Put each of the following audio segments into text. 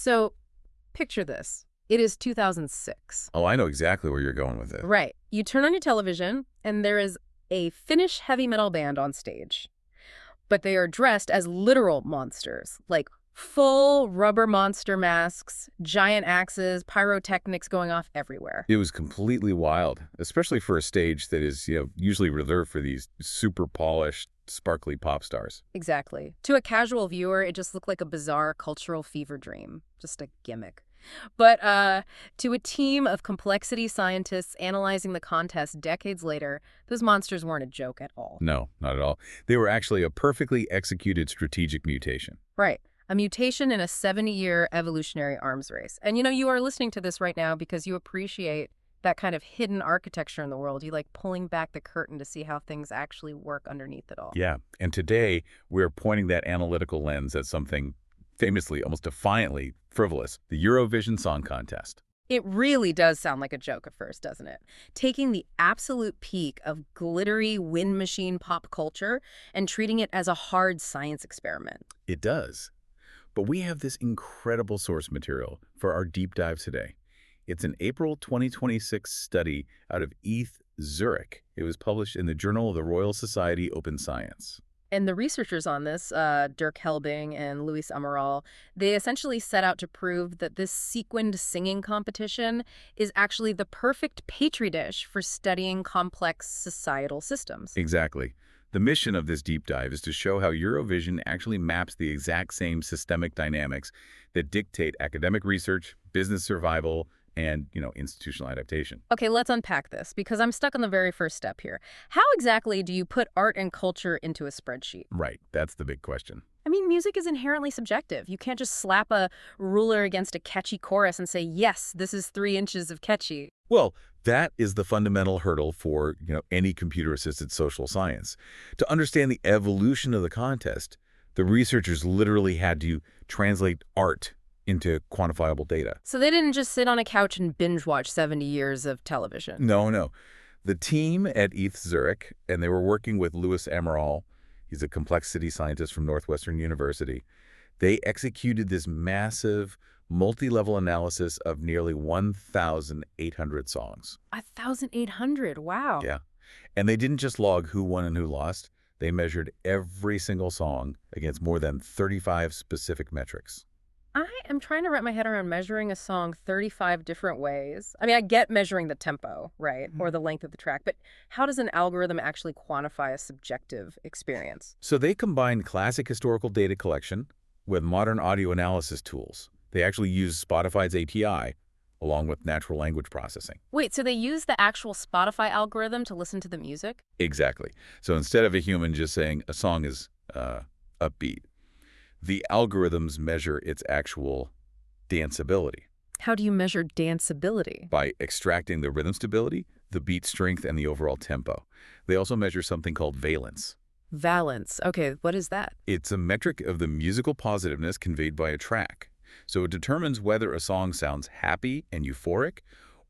So picture this. It is 2006. Oh, I know exactly where you're going with it. Right. You turn on your television, and there is a Finnish heavy metal band on stage. But they are dressed as literal monsters, like full rubber monster masks, giant axes, pyrotechnics going off everywhere. It was completely wild, especially for a stage that is, usually reserved for these super polished, sparkly pop stars. Exactly. To a casual viewer, it just looked like a bizarre cultural fever dream, just a gimmick. But to a team of complexity scientists analyzing the contest decades later, those monsters weren't a joke at all. No, not at all. They were actually a perfectly executed strategic mutation. Right. A mutation in a 70-year evolutionary arms race. And you are listening to this right now because you appreciate that kind of hidden architecture in the world. You like pulling back the curtain to see how things actually work underneath it all. Yeah, and today we're pointing that analytical lens at something famously, almost defiantly frivolous, the Eurovision Song Contest. It really does sound like a joke at first, doesn't it? Taking the absolute peak of glittery wind machine pop culture and treating it as a hard science experiment. It does. But we have this incredible source material for our deep dive today. It's an April 2026 study out of ETH Zurich. It was published in the Journal of the Royal Society Open Science. And the researchers on this, Dirk Helbing and Luis Amaral, they essentially set out to prove that this sequined singing competition is actually the perfect petri dish for studying complex societal systems. Exactly. The mission of this deep dive is to show how Eurovision actually maps the exact same systemic dynamics that dictate academic research, business survival, and, institutional adaptation. Okay, let's unpack this, because I'm stuck on the very first step here. How exactly do you put art and culture into a spreadsheet? Right, that's the big question. I mean, music is inherently subjective. You can't just slap a ruler against a catchy chorus and say, yes, this is 3 inches of catchy. Well, that is the fundamental hurdle for, any computer-assisted social science. To understand the evolution of the contest, the researchers literally had to translate art into quantifiable data. So they didn't just sit on a couch and binge watch 70 years of television. No. The team at ETH Zurich, and they were working with Luis Amaral, he's a complexity scientist from Northwestern University, they executed this massive multi-level analysis of nearly 1,800 songs. 1,800, wow. Yeah. And they didn't just log who won and who lost. They measured every single song against more than 35 specific metrics. I am trying to wrap my head around measuring a song 35 different ways. I mean, I get measuring the tempo, right, or the length of the track, but how does an algorithm actually quantify a subjective experience? So they combined classic historical data collection with modern audio analysis tools. They actually use Spotify's API along with natural language processing. Wait, so they use the actual Spotify algorithm to listen to the music? Exactly. So instead of a human just saying a song is upbeat, the algorithms measure its actual danceability. How do you measure danceability? By extracting the rhythm stability, the beat strength, and the overall tempo. They also measure something called valence. Valence. Okay, what is that? It's a metric of the musical positiveness conveyed by a track. So it determines whether a song sounds happy and euphoric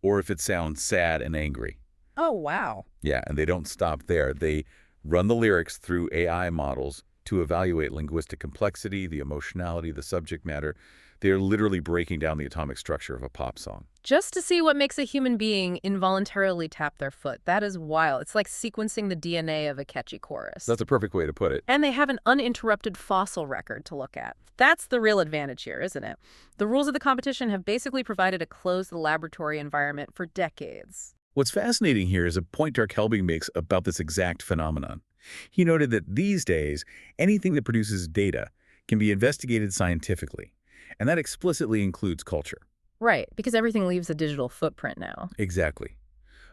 or if it sounds sad and angry. Oh, wow. Yeah, and they don't stop there. They run the lyrics through AI models to evaluate linguistic complexity, the emotionality, the subject matter. They are literally breaking down the atomic structure of a pop song. Just to see what makes a human being involuntarily tap their foot. That is wild. It's like sequencing the DNA of a catchy chorus. That's a perfect way to put it. And they have an uninterrupted fossil record to look at. That's the real advantage here, isn't it? The rules of the competition have basically provided a closed laboratory environment for decades. What's fascinating here is a point Dirk Helbing makes about this exact phenomenon. He noted that these days, anything that produces data can be investigated scientifically, and that explicitly includes culture. Right, because everything leaves a digital footprint now. Exactly.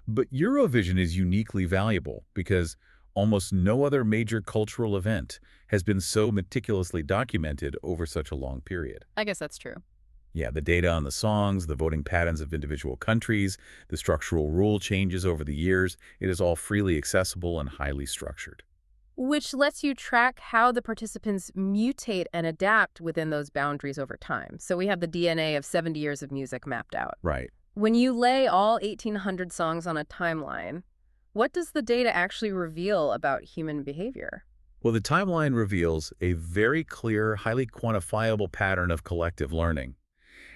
But Eurovision is uniquely valuable because almost no other major cultural event has been so meticulously documented over such a long period. I guess that's true. Yeah, the data on the songs, the voting patterns of individual countries, the structural rule changes over the years, it is all freely accessible and highly structured. Which lets you track how the participants mutate and adapt within those boundaries over time. So we have the DNA of 70 years of music mapped out. Right. When you lay all 1,800 songs on a timeline, what does the data actually reveal about human behavior? Well, the timeline reveals a very clear, highly quantifiable pattern of collective learning.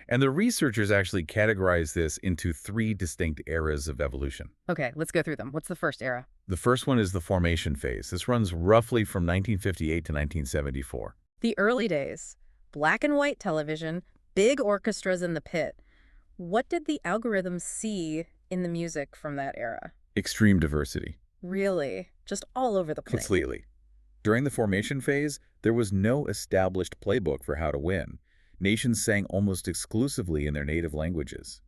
And the researchers actually categorize this into three distinct eras of evolution. Okay, let's go through them. What's the first era? The first one is the formation phase. This runs roughly from 1958 to 1974. The early days. Black and white television, big orchestras in the pit. What did the algorithms see in the music from that era? Extreme diversity. Really? Just all over the place. Completely. During the formation phase, there was no established playbook for how to win. Nations sang almost exclusively in their native languages.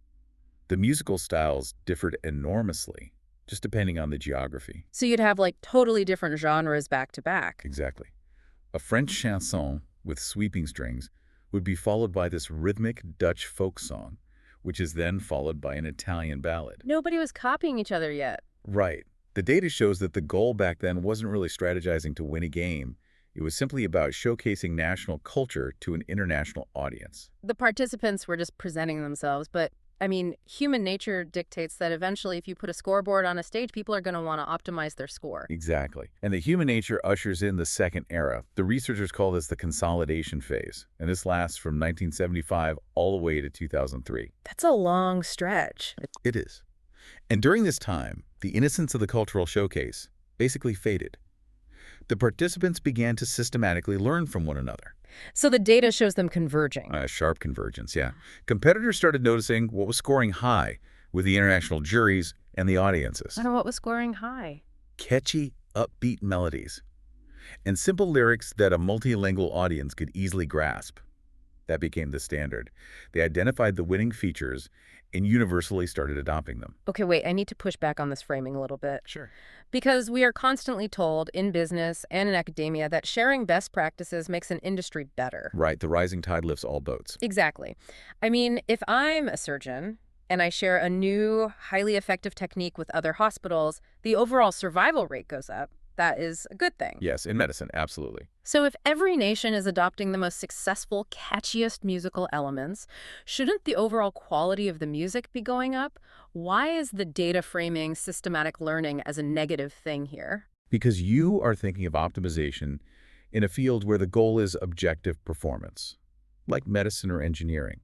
The musical styles differed enormously, just depending on the geography. So you'd have like totally different genres back to back. Exactly. A French chanson with sweeping strings would be followed by this rhythmic Dutch folk song, which is then followed by an Italian ballad. Nobody was copying each other yet. Right. The data shows that the goal back then wasn't really strategizing to win a game. It was simply about showcasing national culture to an international audience. The participants were just presenting themselves, but I mean, human nature dictates that eventually if you put a scoreboard on a stage, people are going to want to optimize their score. Exactly. And the human nature ushers in the second era. The researchers call this the consolidation phase, and this lasts from 1975 all the way to 2003. That's a long stretch. It is. And during this time, the innocence of the cultural showcase basically faded. The participants began to systematically learn from one another. So the data shows them converging. Sharp convergence, yeah. Competitors started noticing what was scoring high with the international juries and the audiences. I don't know what was scoring high. Catchy, upbeat melodies, and simple lyrics that a multilingual audience could easily grasp. That became the standard. They identified the winning features and universally started adopting them. Okay, wait, I need to push back on this framing a little bit. Sure. Because we are constantly told in business and in academia that sharing best practices makes an industry better. Right, the rising tide lifts all boats. Exactly. I mean, if I'm a surgeon and I share a new, highly effective technique with other hospitals, the overall survival rate goes up. That is a good thing. Yes, in medicine, absolutely. So if every nation is adopting the most successful, catchiest musical elements, shouldn't the overall quality of the music be going up? Why is the data framing systematic learning as a negative thing here? Because you are thinking of optimization in a field where the goal is objective performance, like medicine or engineering.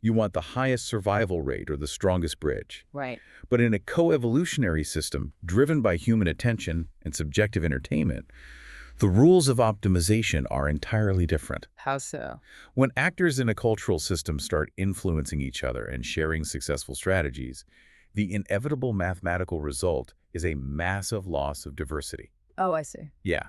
You want the highest survival rate or the strongest bridge. Right. But in a co-evolutionary system driven by human attention and subjective entertainment, the rules of optimization are entirely different. How so? When actors in a cultural system start influencing each other and sharing successful strategies, the inevitable mathematical result is a massive loss of diversity. Oh, I see. Yeah.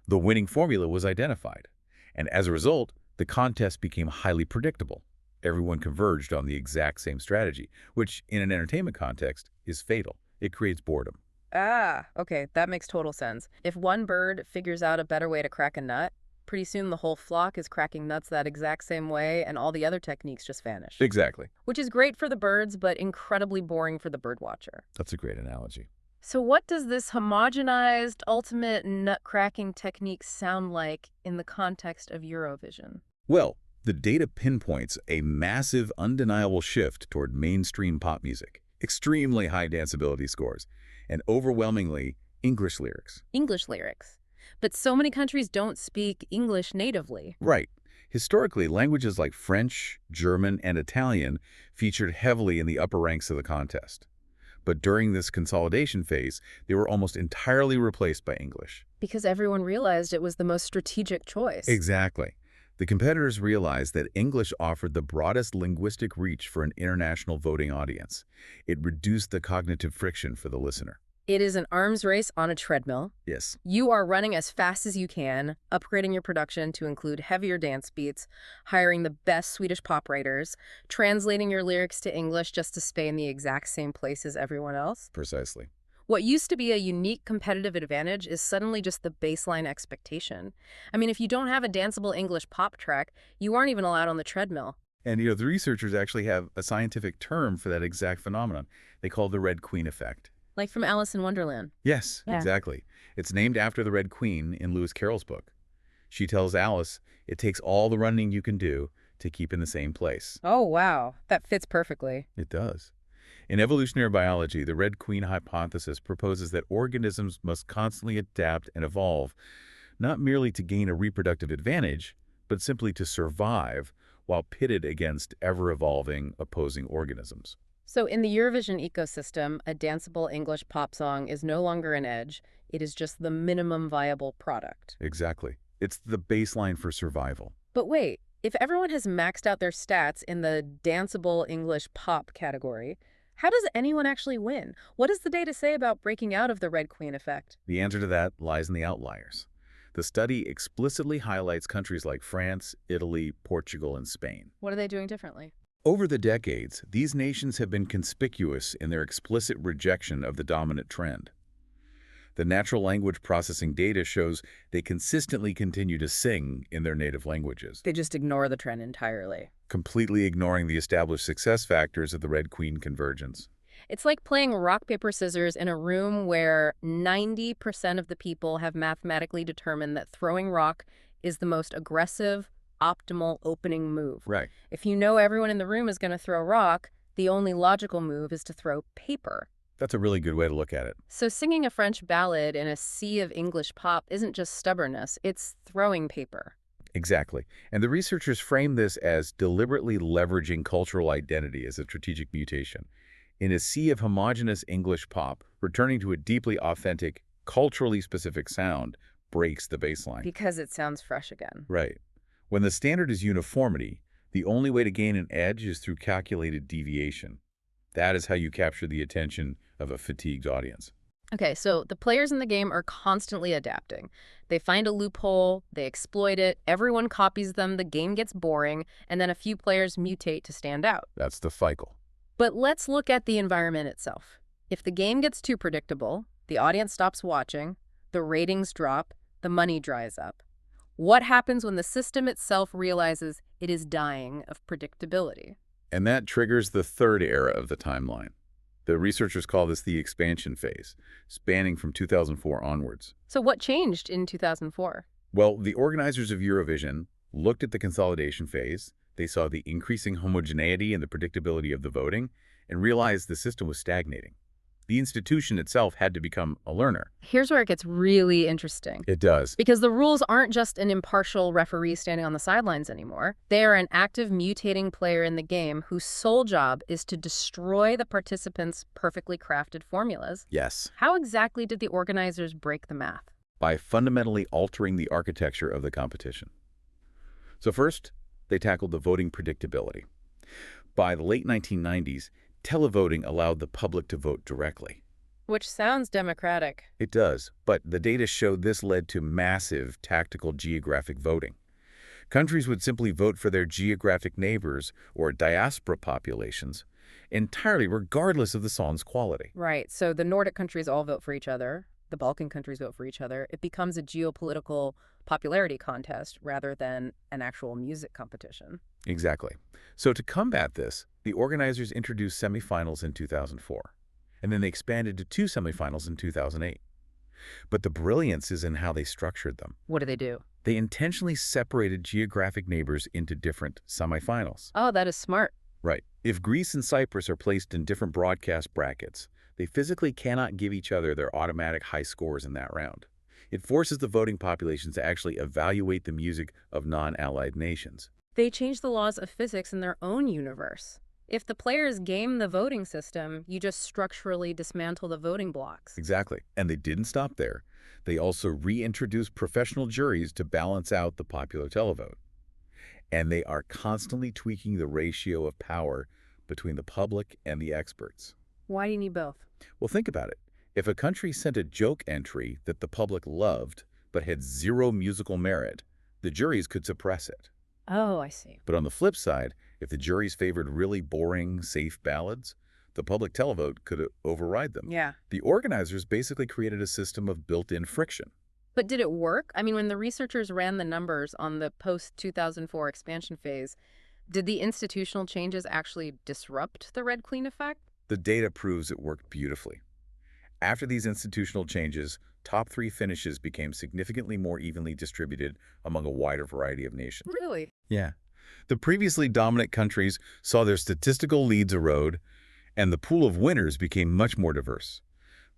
The winning formula was identified, and as a result, the contest became highly predictable. Everyone converged on the exact same strategy, which, in an entertainment context, is fatal. It creates boredom. Ah, okay, that makes total sense. If one bird figures out a better way to crack a nut, pretty soon the whole flock is cracking nuts that exact same way, and all the other techniques just vanish. Exactly. Which is great for the birds, but incredibly boring for the birdwatcher. That's a great analogy. So what does this homogenized, ultimate nut-cracking technique sound like in the context of Eurovision? Well, the data pinpoints a massive, undeniable shift toward mainstream pop music, extremely high danceability scores, and overwhelmingly English lyrics. English lyrics. But so many countries don't speak English natively. Right. Historically, languages like French, German, and Italian featured heavily in the upper ranks of the contest. But during this consolidation phase, they were almost entirely replaced by English. Because everyone realized it was the most strategic choice. Exactly. The competitors realized that English offered the broadest linguistic reach for an international voting audience. It reduced the cognitive friction for the listener. It is an arms race on a treadmill. Yes. You are running as fast as you can, upgrading your production to include heavier dance beats, hiring the best Swedish pop writers, translating your lyrics to English just to stay in the exact same place as everyone else. Precisely. What used to be a unique competitive advantage is suddenly just the baseline expectation. I mean, if you don't have a danceable English pop track, you aren't even allowed on the treadmill. And, the researchers actually have a scientific term for that exact phenomenon. They call it the Red Queen effect. Like from Alice in Wonderland. Yes, Yeah. exactly. It's named after the Red Queen in Lewis Carroll's book. She tells Alice, it takes all the running you can do to keep in the same place. Oh, wow. That fits perfectly. It does. In evolutionary biology, the Red Queen hypothesis proposes that organisms must constantly adapt and evolve, not merely to gain a reproductive advantage, but simply to survive while pitted against ever-evolving opposing organisms. So in the Eurovision ecosystem, a danceable English pop song is no longer an edge. It is just the minimum viable product. Exactly. It's the baseline for survival. But wait, if everyone has maxed out their stats in the danceable English pop category, how does anyone actually win? What does the data say about breaking out of the Red Queen effect? The answer to that lies in the outliers. The study explicitly highlights countries like France, Italy, Portugal, and Spain. What are they doing differently? Over the decades, these nations have been conspicuous in their explicit rejection of the dominant trend. The natural language processing data shows they consistently continue to sing in their native languages, They just ignore the trend entirely. completely ignoring the established success factors of the Red Queen convergence. It's like playing rock, paper, scissors in a room where 90% of the people have mathematically determined that throwing rock is the most aggressive, optimal opening move. Right. If you know everyone in the room is going to throw rock, the only logical move is to throw paper. That's a really good way to look at it. So singing a French ballad in a sea of English pop isn't just stubbornness, it's throwing paper. Exactly. And the researchers frame this as deliberately leveraging cultural identity as a strategic mutation. In a sea of homogeneous English pop, returning to a deeply authentic, culturally specific sound breaks the baseline. Because it sounds fresh again. Right. When the standard is uniformity, the only way to gain an edge is through calculated deviation. That is how you capture the attention of a fatigued audience. Okay, so the players in the game are constantly adapting. They find a loophole, they exploit it, everyone copies them, the game gets boring, and then a few players mutate to stand out. That's the cycle. But let's look at the environment itself. If the game gets too predictable, the audience stops watching, the ratings drop, the money dries up. What happens when the system itself realizes it is dying of predictability? And that triggers the third era of the timeline. The researchers call this the expansion phase, spanning from 2004 onwards. So what changed in 2004? Well, the organizers of Eurovision looked at the consolidation phase, they saw the increasing homogeneity and the predictability of the voting, and realized the system was stagnating. The institution itself had to become a learner. Here's where it gets really interesting. It does. Because the rules aren't just an impartial referee standing on the sidelines anymore. They are an active, mutating player in the game whose sole job is to destroy the participants' perfectly crafted formulas. Yes. How exactly did the organizers break the math? By fundamentally altering the architecture of the competition. So first, they tackled the voting predictability. By the late 1990s, televoting allowed the public to vote directly. Which sounds democratic. It does, but the data showed this led to massive tactical geographic voting. Countries would simply vote for their geographic neighbors or diaspora populations, entirely regardless of the song's quality. Right, so the Nordic countries all vote for each other. The Balkan countries vote for each other. It becomes a geopolitical popularity contest rather than an actual music competition. Exactly. So to combat this, the organizers introduced semifinals in 2004, and then they expanded to 2 semifinals in 2008. But the brilliance is in how they structured them. What do they do? They intentionally separated geographic neighbors into different semifinals. Oh, that is smart. Right. If Greece and Cyprus are placed in different broadcast brackets, they physically cannot give each other their automatic high scores in that round. It forces the voting populations to actually evaluate the music of non-allied nations. They change the laws of physics in their own universe. If the players game the voting system, you just structurally dismantle the voting blocks. Exactly. And they didn't stop there. They also reintroduced professional juries to balance out the popular televote. And they are constantly tweaking the ratio of power between the public and the experts. Why do you need both? Well, think about it. If a country sent a joke entry that the public loved but had zero musical merit, the juries could suppress it. Oh, I see. But on the flip side, if the juries favored really boring, safe ballads, the public televote could override them. Yeah. The organizers basically created a system of built-in friction. But did it work? I mean, when the researchers ran the numbers on the post-2004 expansion phase, did the institutional changes actually disrupt the Red Queen effect? The data proves it worked beautifully. After these institutional changes, top 3 finishes became significantly more evenly distributed among a wider variety of nations. Really? Yeah. The previously dominant countries saw their statistical leads erode, and the pool of winners became much more diverse.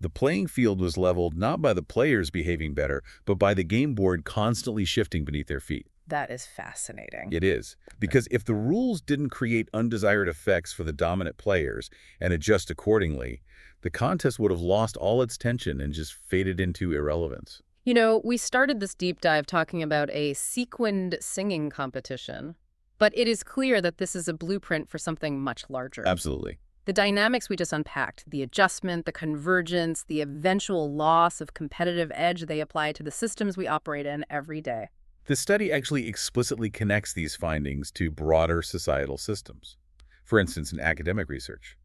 The playing field was leveled not by the players behaving better, but by the game board constantly shifting beneath their feet. That is fascinating. It is. Because if the rules didn't create undesired effects for the dominant players and adjust accordingly, the contest would have lost all its tension and just faded into irrelevance. You know, we started this deep dive talking about a sequined singing competition, but it is clear that this is a blueprint for something much larger. Absolutely. The dynamics we just unpacked, the adjustment, the convergence, the eventual loss of competitive edge they apply to the systems we operate in every day. The study actually explicitly connects these findings to broader societal systems. For instance, in academic research,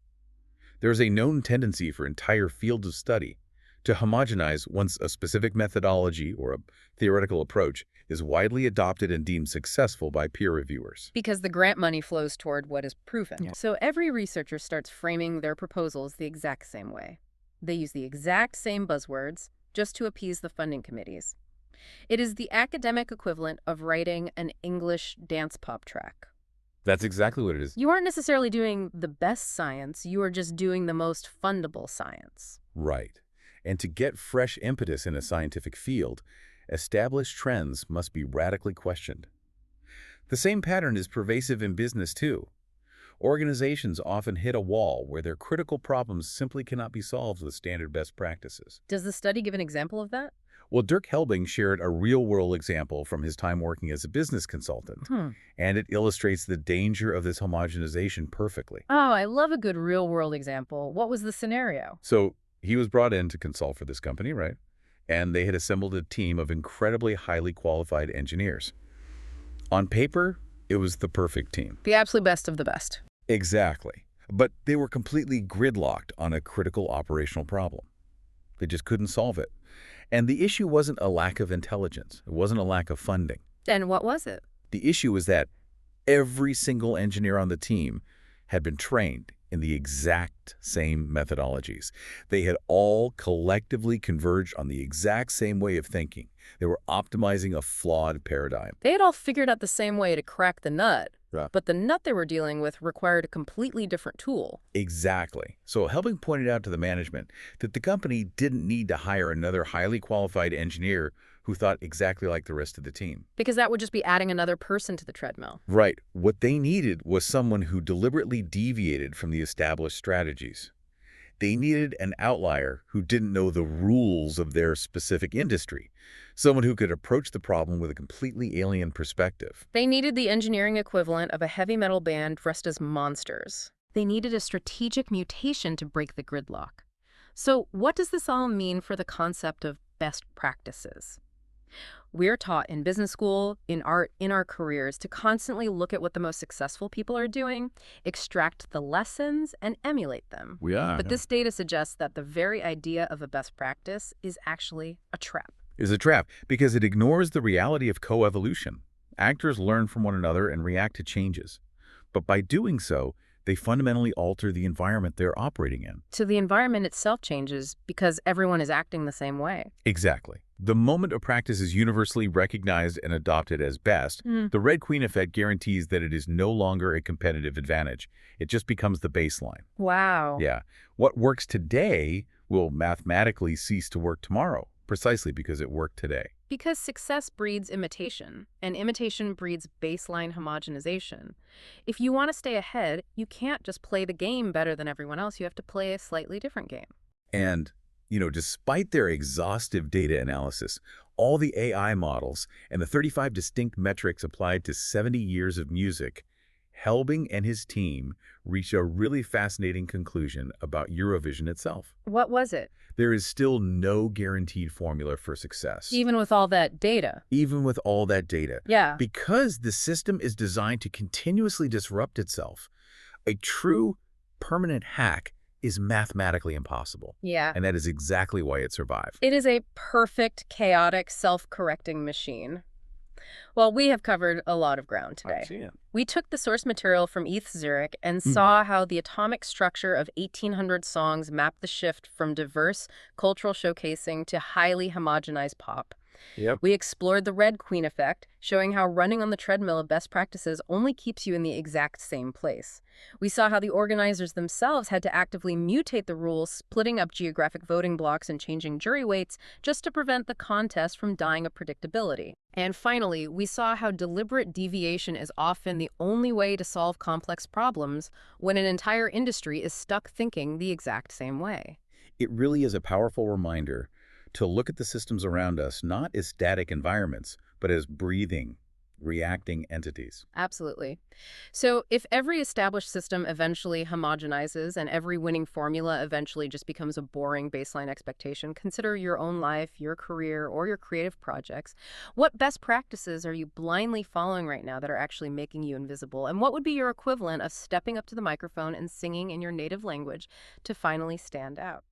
there is a known tendency for entire fields of study to homogenize once a specific methodology or a theoretical approach is widely adopted and deemed successful by peer reviewers. Because the grant money flows toward what is proven. Yeah. So every researcher starts framing their proposals the exact same way. They use the exact same buzzwords just to appease the funding committees. It is the academic equivalent of writing an English dance pop track. That's exactly what it is. You aren't necessarily doing the best science, you are just doing the most fundable science. Right. And to get fresh impetus in a scientific field, established trends must be radically questioned. The same pattern is pervasive in business, too. Organizations often hit a wall where their critical problems simply cannot be solved with standard best practices. Does the study give an example of that? Well, Dirk Helbing shared a real-world example from his time working as a business consultant, and it illustrates the danger of this homogenization perfectly. Oh, I love a good real-world example. What was the scenario? So he was brought in to consult for this company, right? And they had assembled a team of incredibly highly qualified engineers. On paper, it was the perfect team. The absolute best of the best. Exactly. But they were completely gridlocked on a critical operational problem. They just couldn't solve it. And the issue wasn't a lack of intelligence. It wasn't a lack of funding. And what was it? The issue was that every single engineer on the team had been trained in the exact same methodologies. They had all collectively converged on the exact same way of thinking. They were optimizing a flawed paradigm. They had all figured out the same way to crack the nut, Right. but the nut they were dealing with required a completely different tool. Exactly. So Helbing pointed out to the management that the company didn't need to hire another highly qualified engineer who thought exactly like the rest of the team. Because that would just be adding another person to the treadmill. Right. What they needed was someone who deliberately deviated from the established strategies. They needed an outlier who didn't know the rules of their specific industry, someone who could approach the problem with a completely alien perspective. They needed the engineering equivalent of a heavy metal band dressed as monsters. They needed a strategic mutation to break the gridlock. So what does this all mean for the concept of best practices? We're taught in business school, in art, in our careers, to constantly look at what the most successful people are doing, extract the lessons, and emulate them. We are. But this data suggests that the very idea of a best practice is actually a trap. Is a trap because it ignores the reality of coevolution. Actors learn from one another and react to changes. But by doing so, they fundamentally alter the environment they're operating in. So the environment itself changes because everyone is acting the same way. Exactly. The moment a practice is universally recognized and adopted as best, the Red Queen effect guarantees that it is no longer a competitive advantage. It just becomes the baseline. Wow. Yeah. What works today will mathematically cease to work tomorrow, precisely because it worked today. Because success breeds imitation, and imitation breeds baseline homogenization. If you want to stay ahead, you can't just play the game better than everyone else. You have to play a slightly different game. And, despite their exhaustive data analysis, all the AI models, and the 35 distinct metrics applied to 70 years of music, Helbing and his team reached a really fascinating conclusion about Eurovision itself. What was it? There is still no guaranteed formula for success. Even with all that data. Even with all that data. Yeah. Because the system is designed to continuously disrupt itself, a true permanent hack is mathematically impossible. Yeah. And that is exactly why it survived. It is a perfect, chaotic, self-correcting machine. Well, we have covered a lot of ground today. We took the source material from ETH Zurich and saw how the atomic structure of 1,800 songs mapped the shift from diverse cultural showcasing to highly homogenized pop. Yep. We explored the Red Queen effect, showing how running on the treadmill of best practices only keeps you in the exact same place. We saw how the organizers themselves had to actively mutate the rules, splitting up geographic voting blocks and changing jury weights just to prevent the contest from dying of predictability. And finally, we saw how deliberate deviation is often the only way to solve complex problems when an entire industry is stuck thinking the exact same way. It really is a powerful reminder to look at the systems around us not as static environments, but as breathing, reacting entities. Absolutely. So, if every established system eventually homogenizes and every winning formula eventually just becomes a boring baseline expectation, consider your own life, your career, or your creative projects. What best practices are you blindly following right now that are actually making you invisible? And what would be your equivalent of stepping up to the microphone and singing in your native language to finally stand out?